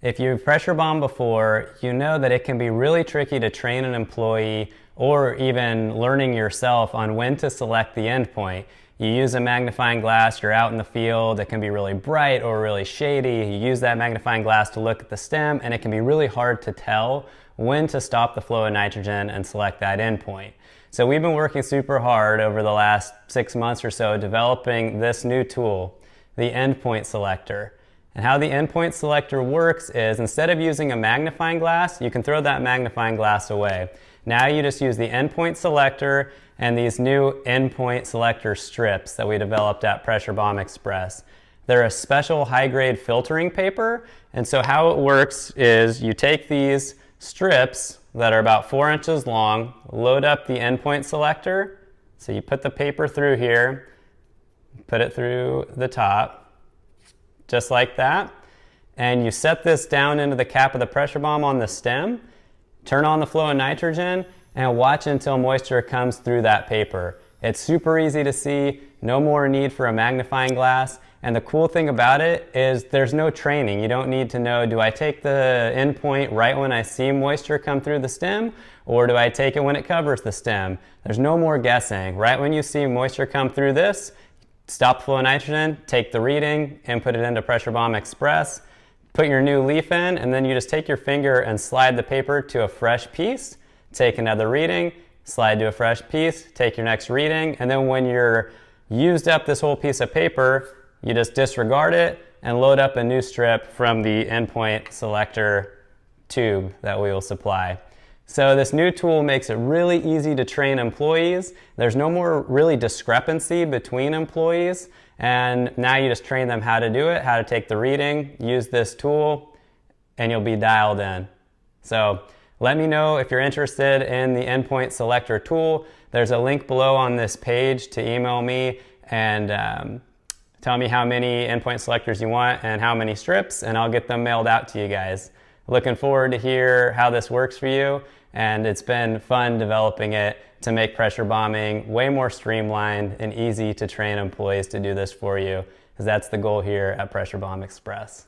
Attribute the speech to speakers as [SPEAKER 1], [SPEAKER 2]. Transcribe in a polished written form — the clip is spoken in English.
[SPEAKER 1] If you've pressure bombed before, you know that it can be really tricky to train an employee or even learning yourself on when to select the endpoint. You use a magnifying glass, you're out in the field, it can be really bright or really shady. You use that magnifying glass to look at the stem, and it can be really hard to tell when to stop the flow of nitrogen and select that endpoint. So we've been working super hard over the last 6 months or so developing this new tool, the EndPoint Selector. And how the EndPoint Selector works is, instead of using a magnifying glass, you can throw that magnifying glass away. Now you just use the EndPoint Selector and these new EndPoint Selector strips that we developed at Pressure Bomb Express. They're a special high-grade filtering paper, and so how it works is you take these strips that are about 4 inches long, load up the EndPoint Selector, so you put the paper through here, put it through the top, just like that, and you set this down into the cap of the pressure bomb on the stem, turn on the flow of nitrogen, and watch until moisture comes through that paper. It's super easy to see, no more need for a magnifying glass, and the cool thing about it is there's no training. You don't need to know, do I take the endpoint right when I see moisture come through the stem, or do I take it when it covers the stem? There's no more guessing. Right when you see moisture come through this, stop the flow of nitrogen, take the reading, and put it into Pressure Bomb Express, put your new leaf in, and then you just take your finger and slide the paper to a fresh piece, take another reading, slide to a fresh piece, take your next reading, and then when you're used up this whole piece of paper, you just disregard it and load up a new strip from the EndPoint Selector tube that we will supply. So this new tool makes it really easy to train employees. There's no more really discrepancy between employees, and now you just train them how to do it, how to take the reading, use this tool, and you'll be dialed in. So let me know if you're interested in the EndPoint Selector tool. There's a link below on this page to email me and tell me how many EndPoint Selectors you want and how many strips, and I'll get them mailed out to you guys. Looking forward to hear how this works for you, and it's been fun developing it to make pressure bombing way more streamlined and easy to train employees to do this for you, because that's the goal here at Pressure Bomb Express.